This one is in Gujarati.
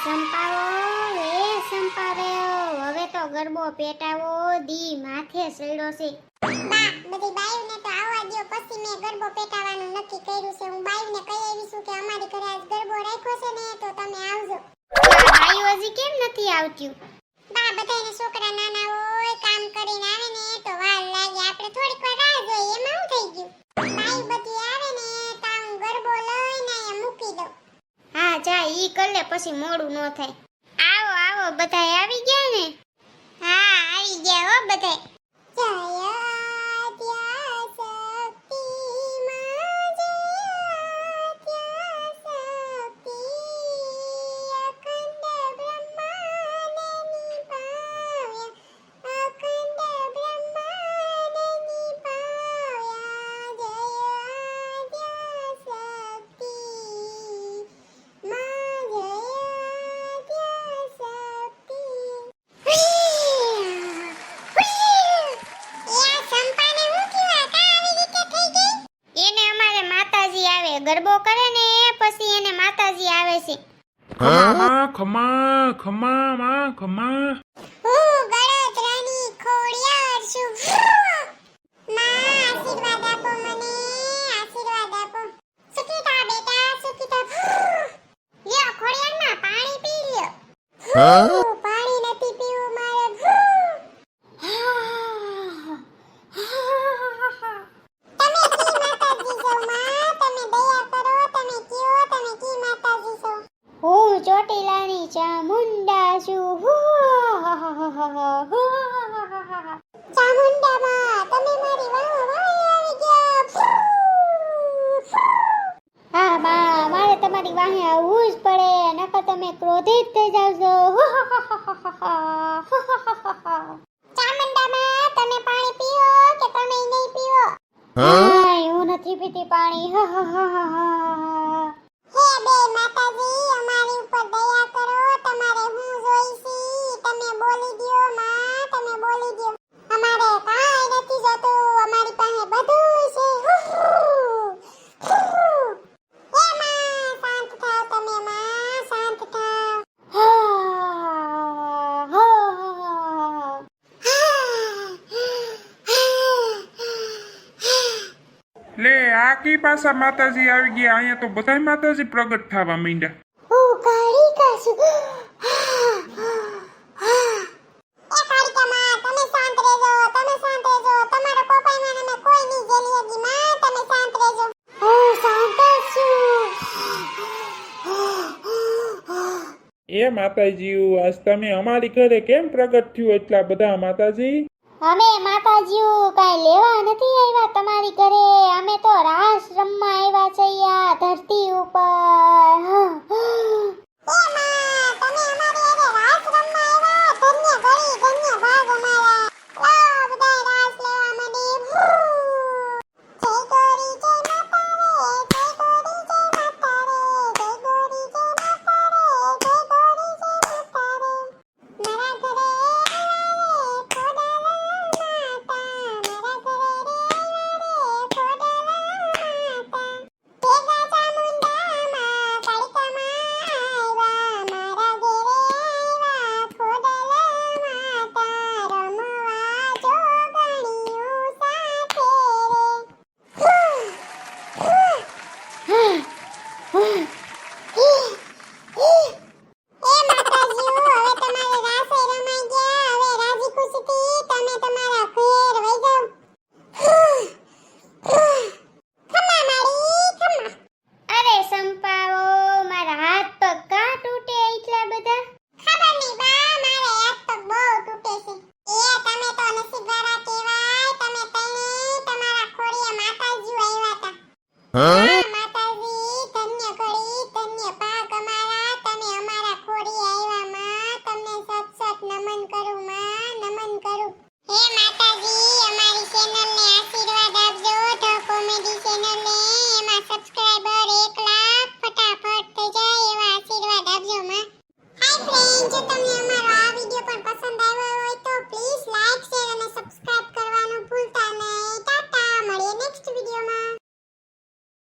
સંપાવો રે સંપાવ્યો, હવે તો ગરબો પેટાવો દી માથે સડ્યો છે. બા બધી બાયુને તો આવવા દો, પછી મેં ગરબો પેટાવાનું નક્કી કર્યું છે. હું બાયુને કહી આવી છું કે અમારી ઘરે આજ ગરબો રાખ્યો છે ને તો તમે આવજો. ભાઈઓ હજી કેમ નથી આવતી? બા બધાને છોકરા નાના હોય, કામ કરીને આવે ને તો વાર લાગે. આપણે થોડીક વાર રાહ જોઈએ, એમાં શું થઈ ગયું? બાઈ બધી આવે ને તો હું ગરબો લઈને અહીંયા મૂકી દઉં. હા જા ઈ કર લે, પછી મોડું ન થાય. આવો આવો બધાય આવી ગયા ને? હા આવી ગયા હો બધાય. ગરબો કરે ને પછી એને માતાજી આવે છે. ખમા ખમા માં ખમા. હું ગળતરાની ખોડિયાર છું. માં આશીર્વાદ આપો મને, આશીર્વાદ આપો. સુકીતા બેટા સુકીતા. લ્યો ખોડિયાર માં પાણી પી લ્યો. પાણી નથી પીવું મારે. હું ચોટીલાની ચામુંડા છું. ચામુંડા માં તમે મારી વાહ આવી ગયા. હા બા, મારે તમારી વાહે આવવું જ પડે, નકર તમે ક્રોધિત થઈ જાવજો. ચામુંડા માં તમે પાણી પીઓ કે તમે નહીં પીઓ? હું નથી પીતી પાણી. હે બે માતાજી, અમારી ઉપર દયા કરો. તમારે હું જોઈશી તમે બોલી દ્યો માં, તમે બોલી દ્યો. અમારે કાંઈ નથી જોતું, અમારી પાસે બધું છે. હે માં શાંત થાઓ, તમે માં શાંત થાઓ. લે આ કી પાછા માતાજી આવી ગયા. અહીંયા તો બધાય માતાજી પ્રગટ થવા માંડ્યા. હું કાળીકા છું. એ કાળીકા માં તમે શાંત રહેજો, તમે શાંત રહેજો. તમારો પોપાઈ માં અમે કોઈ નહીં જેલી હજી માં, તમે શાંત રહેજો. હું શાંત છું. એ માતાજી, આજ તમે અમારી ઘરે કેમ પ્રગટ થયું એટલા બધા માતાજી? અમે માતાજીઓ કાઈ લેવા નથી આવ્યા તમારી ઘરે, અમે તો રાસ રમવા આવ્યા છે આ ધરતી ઉપર. એ માં તમે અમારી હારે રાસ રમવા આવ્યા. ધન્ય ગળી ધન્ય ભાગ અમારા. લાવ બધાય રાસ લેવા માંડી. જય ગોરી જય માતા રે, જય ગોરી જય માતા રે, જય ગોરી જય માતા રે, જય ગોરી જય માતા રે. મારા ઘરે હા